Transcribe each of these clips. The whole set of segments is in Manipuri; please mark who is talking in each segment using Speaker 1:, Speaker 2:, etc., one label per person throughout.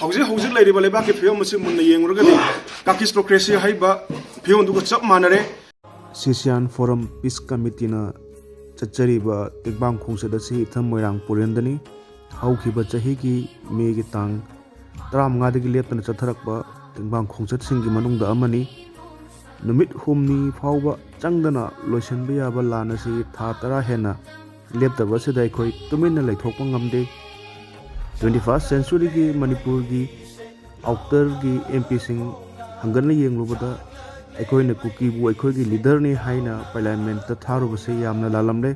Speaker 1: हौजिक लेरिबा लेबाके फिल्म मसे मुन्ना येंगुरगदि काकिस्टोक्रेसी हाइबा फिल्म दुगो चप मानरे सिसियान फोरम पीस कमिटी ना चचरीबा तेगबांग खोंगसद से इथम मोइरांग पुरेंदनी हौखिबा चही की मे की तांग 15 दगी लेपतन चथरकबा तेगबांग खोंगसद सिंगी मनुंगदा अमनी नुमित हुमनी फावबा चंगदना लोइसनबा याबा लाना से था 10 हेना लेपतबा से दाइखोई तुमिन लेथोकपा ngamde 21st century की मणिपुर की आउटर की MP सिंह हंगन येंगलुबदा अखोइना कुकीबु अखोइगी लीडर ने हाइना पार्लियामेंट थारुबसे यामना लालमले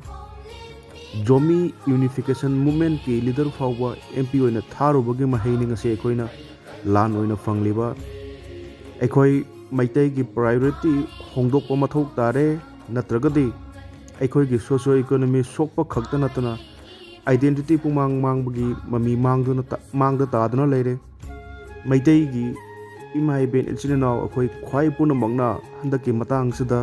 Speaker 1: जोमी यूनिफिकेशन मूवमेंट की लीडर फावबा MP ओइना थारुबगे महैनिंग से अखोइना लान ओइना फंगलिबा अखोइ मैतै की प्रायोरिटी होंदोकपा मथौ तारे नत्रगदि अखोइगी सोशो इकोनॉमी सोकपा खक्ता नतना आइडेंटिटी पुमांग मांगबगी ममी मांगदा तादना लेरे मैतै की इमा इबेन इचिनाव अखोइ ख्वाइ पुनमंगना हंदकी मतंग सिदा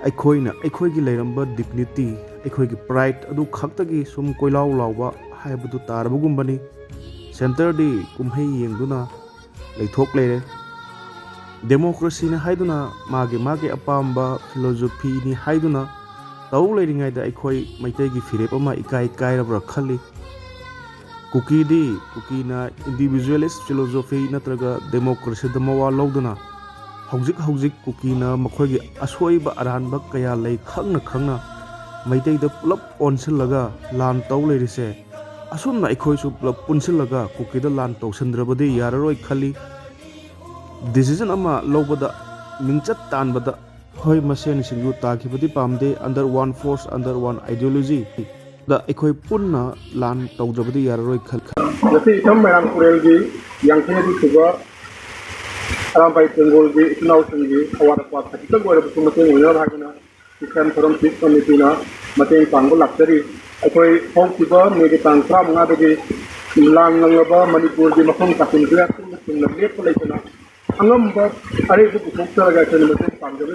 Speaker 1: अखोइना अखोइगी लेरंबा डिग्निटी अखोइगी प्राइड अदु खक्तगी सुम कोइलाव लावबा हाइबदु तारबगुंबनी सेंटर दी कुमहै येंगदुना लेथोक लेरे डेमोक्रेसी ने हाइदुना मागे अपाम्बा फिलोसफी नि हाइदुना तौ लेरिङाइदा अखोइ मैतैगी फिरेप अमा इकाइ काइरब्रा खल्ली कुकीना इंडिविजुअलिस्ट फिलोसफी नत्रगा डेमोक्रेसी द मवा लौदुना हौजिक कुकीना मखोइगी असोइबा अरानबा कया लई खंगना मैतैदा पुलप ओनसिलगा लान तौ लेरिसे असुमना अखोइसु पुलप पुनसिलगा कुकीदा लान तौसंद्रबदि याररोइ खल्ली डिसीजन अमा लौबदा मिंचत तानबदा होय मसेन सिंगु ताखिबदि पामदे under one force under one ideology दा अखोइ पुन्ना लान तौजबदि याररोइ खल
Speaker 2: जति इथम मैरांग पुरेलगी यांखेदि सुबा आरामबाई बेंगलगी इनाव संगी अवार पात खतिक गोरे बुमते मोइना भागना किसान फोरम पीस कमिटीना मतें पांगो लाक्चरी अखोइ हौकिबा मेगे तांग 15 दगी लांगंगबा मणिपुर की मफम कासिनग्रा सुंग लेप लेतना अंगम अरे पुथोक्तरगा मतें पांगबे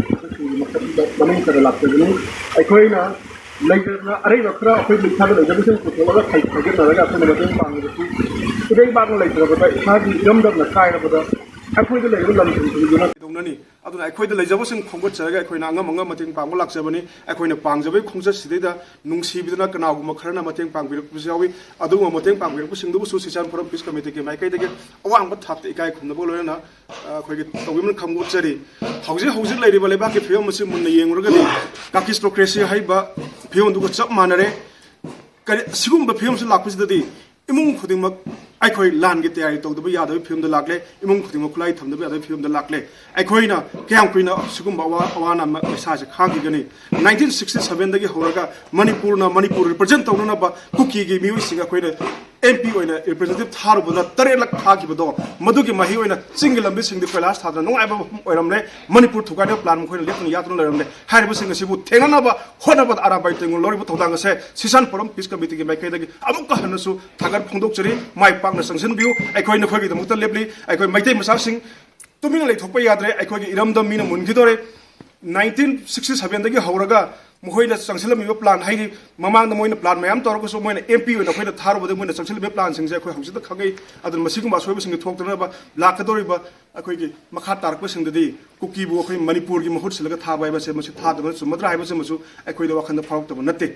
Speaker 2: ममिंग कर लाक्चरी अखोइना लेजना अरे वक्रा अखोइ लिखाद लेजबसिन पुथोलगा खाइगेनरगा अखोइ मतें पांगबसी इदै बाग लेत्रबदा इसागी इरमदबना कायरबदा अखोइद लेगो लमसिंगुना
Speaker 1: दोंगनानि अदुना अखोइद लेजबसिन खोंगतचरगा अखोइना अंगम मतें पांगो लाक्चबनी अखोइना पांगजबै खोंगजत सिदैदा नुंसिबिदना कनागुमा खरना मतें पांगबिरकबसु यावी अदुमा मतें पांगबिरकबसिंदुबसु सिसान फोरम पीस कमिटी के माइकैदगे अवांगबा थापते इकाय खुमनबो लोयना अखोइगे तौबिमन खमगुचरी हौजिक लेरिबा लेबाके फिल्म मसे मुन्ना येंगुरगदि काकिस्टोक्रेसी हाइबा फिल्म दुगो चप मानरे करि सिगुम्बा फिल्म से लाखपसिददि इमुंग खुदिमक अखोइ लान की तैयारी तौदब यादव फिल्म लाक्ले इमुंग खुदिम खुलाई थमदब यादव फिल्म लाक्ले अखोइना कयाम कुइना सिगुम्बा अवाना मैसाज खागिगनी 1967 दगी होरगा मणिपुर रिप्रेजेंट तौननबा कुकी की म्यूजिक अखोइना MP ओइना रिप्रेजेंटेटिव थारुबदा 3 लाख थागिबदो मदुगी मही ओइना सिंगल लंबी सिंगदि कैलाश थादना नुंगाइबा ओइरमले मणिपुर थुगादे प्लान मखोइना लेपन यातन लरमले हारिबो सिंग सिबु थेंगनाबा होनबा आराबाइ तेंगु लोरिबो थौदांगसे सिसान फोरम पीस कमिटी के माइकैदगी अमुक हनसु थागर फोंदोकचरी माइ पाकना संसनबिउ अखोइना खैगि दमुक्ता लेपली अखोइ मैतै मसासिंग तुमिना लेथोकपा याद्रे अखोइगी इरमदम मीना मुनगिदोरे 1967 दगी हौरगा मोहैना चंगसिलमिबा प्लान हाइदि ममांग मोइना प्लान मयाम तौरगसु मोइना MP ओइना खैना थारुबदे मोइना चंगसिलमिबा प्लान सिंगजे अखोइ हौसिदा खगै अदुन मसिगुम असोइबा सिंग थोक्तनबा लाखदोरिबा अखोइगी मखा तारकबा सिंगदि कुकीबु अखोइ मणिपुर की महुत सिलगा थाबाइबा से मसि थादबा सुमद्रा हाइबा से मसु अखोइदा वाखनदा फावक्तबा नते।